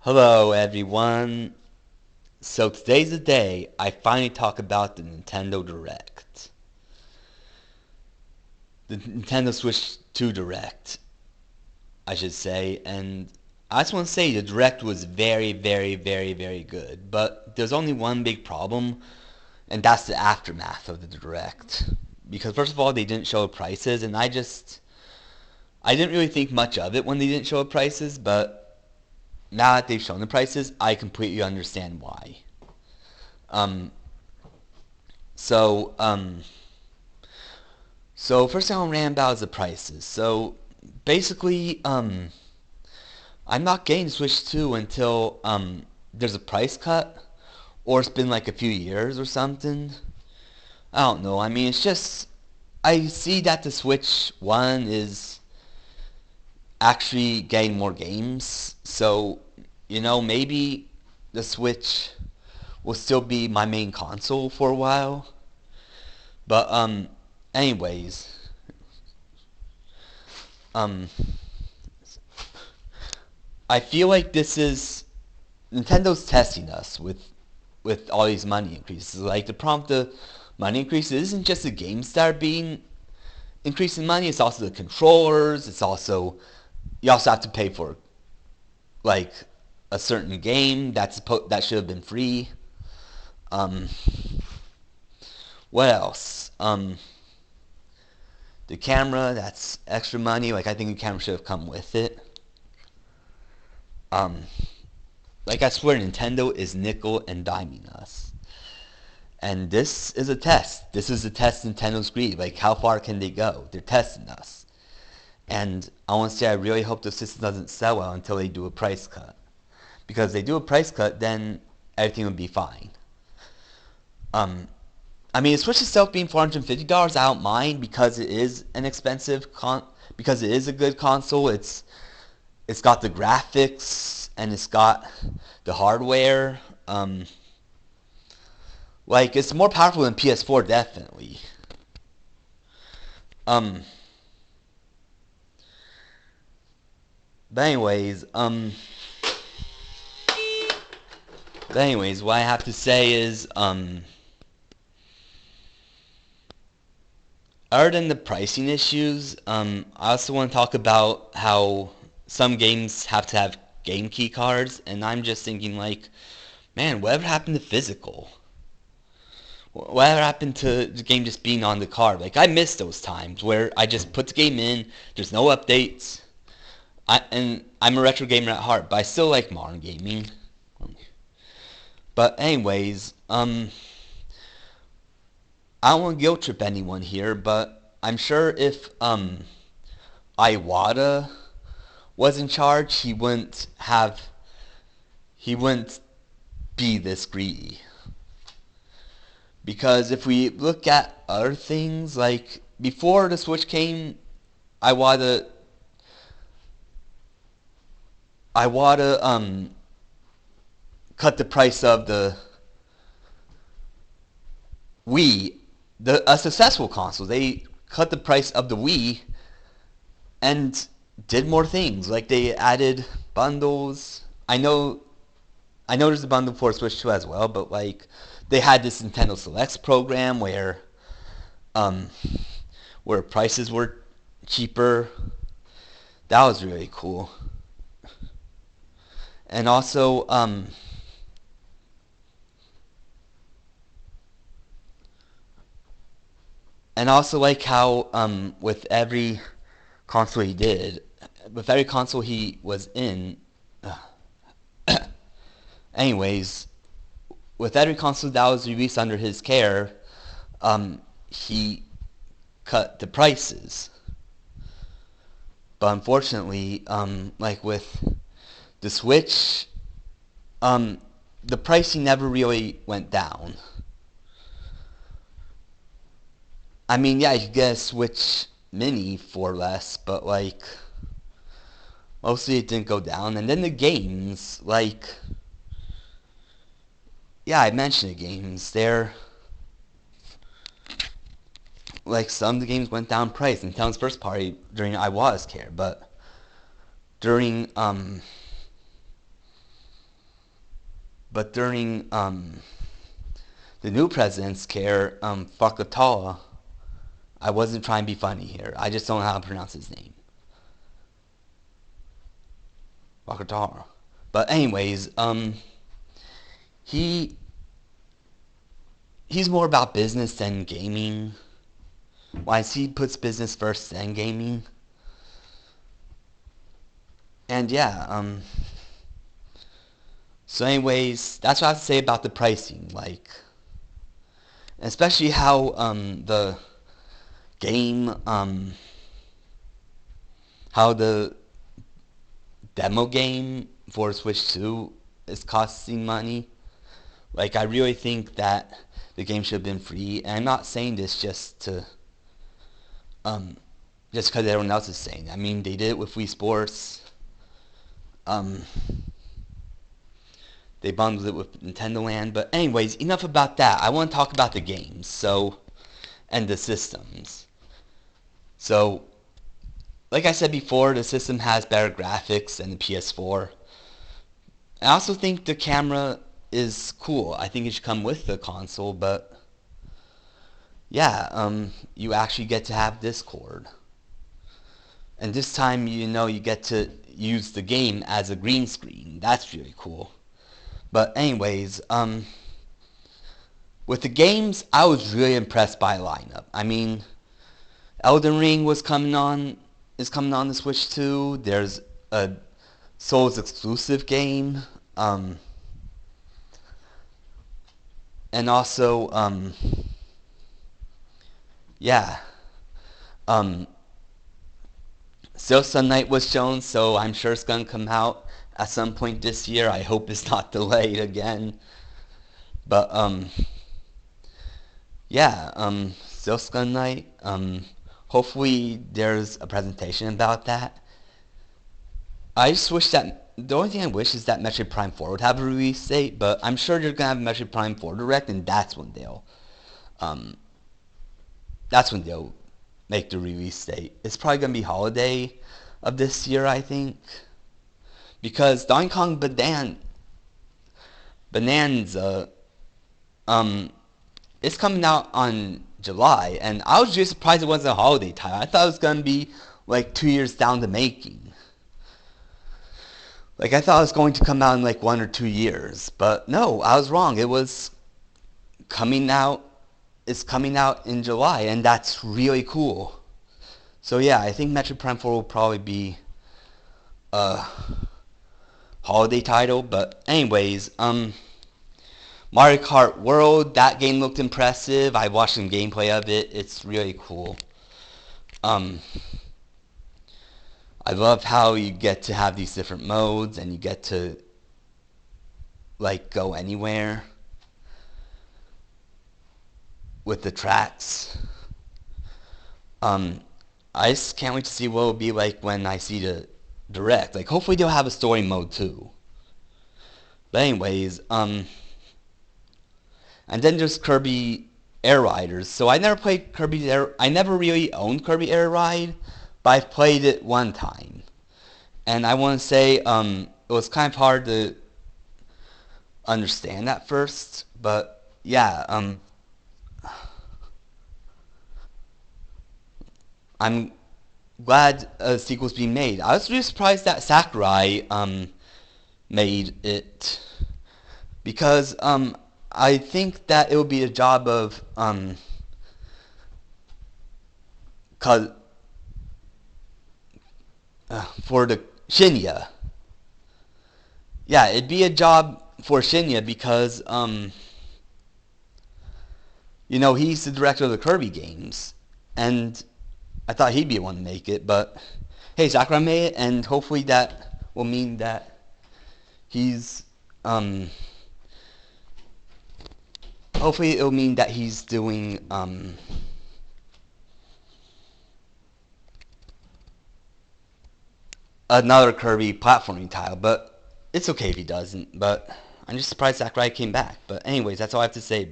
Hello everyone. So today's the day I finally talk about the Nintendo Direct. The Nintendo Switch 2 Direct, I should say, and I just want to say the Direct was very, very, very, very good. But there's only one big problem, and that's the aftermath of the Direct. Because first of all, they didn't show prices, and I didn't really think much of it when they didn't show prices, but now that they've shown the prices, I completely understand why. Um, So, um, so first thing I'll rant about is the prices. So, basically, I'm not getting Switch 2 until there's a price cut, or it's been like a few years or something. I don't know. I mean, it's just I see that the Switch 1 is actually getting more games. So, maybe the Switch will still be my main console for a while. But anyways, um, I feel like this is Nintendo's testing us with all these money increases. Like the prompt the money increases isn't just the games that are being increased in money. It's also the controllers. It's also you also have to pay for like a certain game that should have been free. Um, what else? The camera, that's extra money. Like I think the camera should have come with it. Um, like I swear, Nintendo is nickel and diming us. And this is a test. This is a test Nintendo's greed. Like, how far can they go? They're testing us. And I want to say I really hope the system doesn't sell well until they do a price cut. Because if they do a price cut, then everything would be fine. Um, I mean, the Switch itself being $450, I don't mind because it is an because it is a good console. It's got the graphics and it's got the hardware. Like it's more powerful than PS4 definitely. Um, but anyways, um, what I have to say is, other than the pricing issues, I also want to talk about how some games have to have game key cards, and I'm just thinking like, man, whatever happened to physical? Whatever happened to the game just being on the card? Like I miss those times where I just put the game in, there's no updates. And I'm a retro gamer at heart, but I still like modern gaming. But anyways, I don't want to guilt trip anyone here, but I'm sure if Iwata was in charge, he wouldn't be this greedy. Because if we look at other things, like before the Switch came, Iwata Iwata cut the price of the Wii, a successful console. They cut the price of the Wii and did more things. Like they added bundles. I know there's a bundle for Switch 2 as well, but like they had this Nintendo Selects program um where prices were cheaper. That was really cool. And also like how with every console he did, with every console he was in, anyways, with every console that was released under his care, he cut the prices. But unfortunately, like with the Switch, um, the pricing never really went down. I mean, yeah, you could get a Switch Mini for less, but like mostly it didn't go down. And then the games, like yeah, I mentioned the games. They're like some of the games went down in price. Nintendo's first party during Iwata's care, but during But during the new president's care, Fakatawa, I wasn't trying to be funny here. I just don't know how to pronounce his name. Fakatawa. But anyways, he he's more about business than gaming. Why he puts business first then gaming. And yeah, so anyways, that's what I have to say about the pricing, like, especially how the game, how the demo game for Switch 2 is costing money. Like, I really think that the game should have been free, and I'm not saying this just because everyone else is saying it. I mean, they did it with Wii Sports. They bundled it with Nintendo Land. But anyways, enough about that. I want to talk about the games, and the systems. So, like I said before, the system has better graphics than the PS4. I also think the camera is cool. I think it should come with the console, but yeah, you actually get to have Discord. And this time, you get to use the game as a green screen. That's really cool. But anyways, with the games, I was really impressed by the lineup. I mean, Elden Ring is coming on the Switch 2. There's a Souls exclusive game. And also, yeah. Silksong Night was shown, so I'm sure it's going to come out at some point this year. I hope it's not delayed again. But, yeah, Silksong Night, hopefully there's a presentation about that. I just wish that, the only thing I wish is that Metroid Prime 4 would have a release date, but I'm sure they're going to have a Metroid Prime 4 Direct, and that's when they'll make the release date. It's probably going to be holiday of this year, I think. Because Donkey Kong Bonanza, it's coming out on July, and I was just surprised it wasn't a holiday title. I thought it was going to be like 2 years down the making. Like, I thought it was going to come out in like 1 or 2 years. But no, I was wrong. It's coming out in July, and that's really cool. So yeah, I think Metroid Prime 4 will probably be a holiday title. But anyways, Mario Kart World, that game looked impressive. I watched some gameplay of it. It's really cool. I love how you get to have these different modes and you get to like go anywhere with the tracks. I just can't wait to see what it'll be like when I see the Direct. Like, hopefully they'll have a story mode too. But anyways, and then there's Kirby Air Riders. So I never played I never really owned Kirby Air Ride, but I've played it one time. And I want to say, it was kind of hard to understand at first, but yeah, I'm glad a sequel's being made. I was really surprised that Sakurai made it, because I think that it would be a job of for the Shinya. Yeah, it'd be a job for Shinya because he's the director of the Kirby games, and I thought he'd be the one to make it, but hey, Sakurai made it, and hopefully that will mean that he's hopefully it'll mean that he's doing another Kirby platforming title, but it's okay if he doesn't. But I'm just surprised Sakurai came back. But anyways, that's all I have to say.